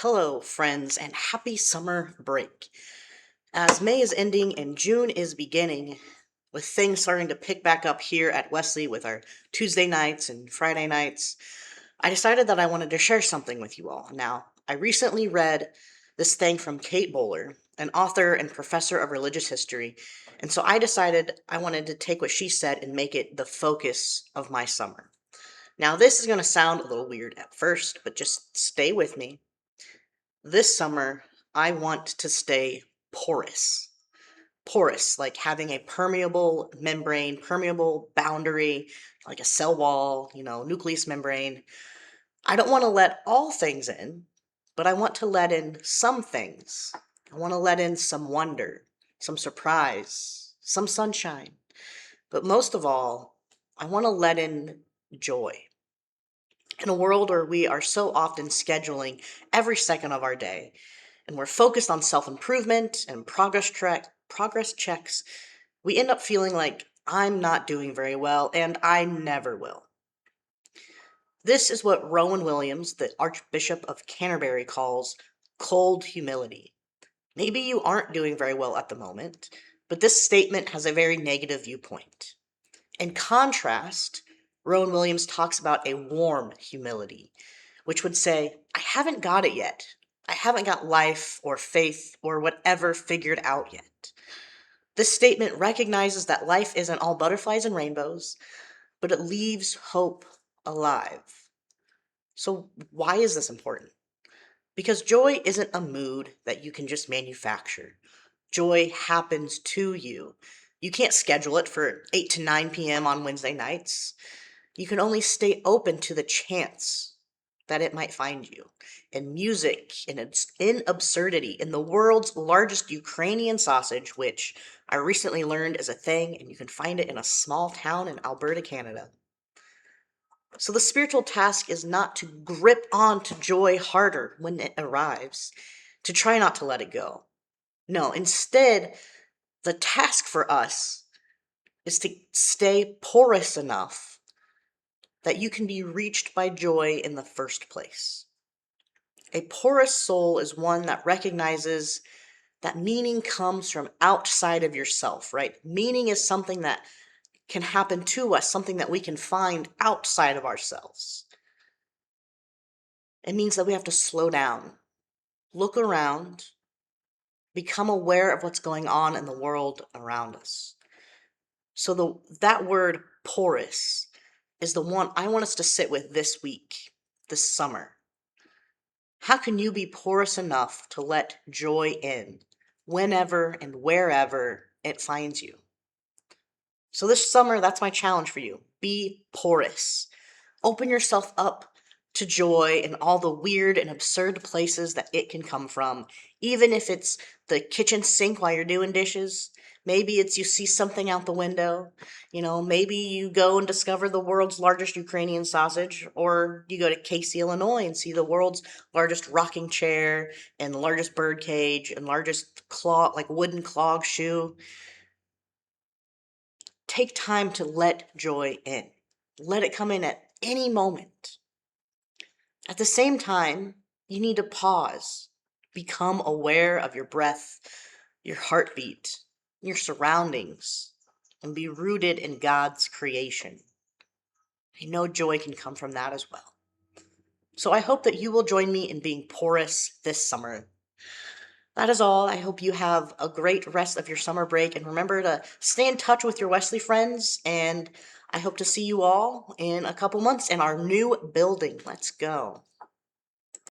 Hello, friends, and happy summer break. As May is ending and June is beginning, with things starting to pick back up here at Wesley with our Tuesday nights and Friday nights, I decided that I wanted to share something with you all. Now, I recently read this thing from Kate Bowler, an author and professor of religious history, and so I decided I wanted to take what she said and make it the focus of my summer. Now, this is going to sound a little weird at first, but just stay with me. This summer, I want to stay porous. Porous, like having a permeable membrane, permeable boundary, like a cell wall, nucleus membrane. I don't want to let all things in, but I want to let in some things. I want to let in some wonder, some surprise, some sunshine. But most of all, I want to let in joy. In a world where we are so often scheduling every second of our day, and we're focused on self-improvement and progress checks, we end up feeling like I'm not doing very well and I never will. This is what Rowan Williams, the Archbishop of Canterbury, calls cold humility. Maybe you aren't doing very well at the moment, but this statement has a very negative viewpoint. In contrast, Rowan Williams talks about a warm humility, which would say, I haven't got it yet. I haven't got life or faith or whatever figured out yet. This statement recognizes that life isn't all butterflies and rainbows, but it leaves hope alive. So, why is this important? Because joy isn't a mood that you can just manufacture. Joy happens to you. You can't schedule it for 8 to 9 p.m. on Wednesday nights. You can only stay open to the chance that it might find you. In music, in absurdity, in the world's largest Ukrainian sausage, which I recently learned is a thing, and you can find it in a small town in Alberta, Canada. So the spiritual task is not to grip on to joy harder when it arrives, to try not to let it go. No, instead, the task for us is to stay porous enough that you can be reached by joy in the first place. A porous soul is one that recognizes that meaning comes from outside of yourself, right? Meaning is something that can happen to us, something that we can find outside of ourselves. It means that we have to slow down, look around, become aware of what's going on in the world around us. So that word porous is the one I want us to sit with this week, this summer. How can you be porous enough to let joy in whenever and wherever it finds you? So this summer, that's my challenge for you. Be porous. Open yourself up to joy in all the weird and absurd places that it can come from, even if it's the kitchen sink while you're doing dishes. Maybe it's you see something out the window. Maybe you go and discover the world's largest Ukrainian sausage, or you go to Casey, Illinois and see the world's largest rocking chair and the largest bird cage and largest wooden clog shoe. Take time to let joy in. Let it come in at any moment. At the same time, you need to pause, become aware of your breath, your heartbeat, your surroundings, and be rooted in God's creation. I know joy can come from that as well. So I hope that you will join me in being porous this summer. That is all. I hope you have a great rest of your summer break, and remember to stay in touch with your Wesley friends, and I hope to see you all in a couple months in our new building. Let's go.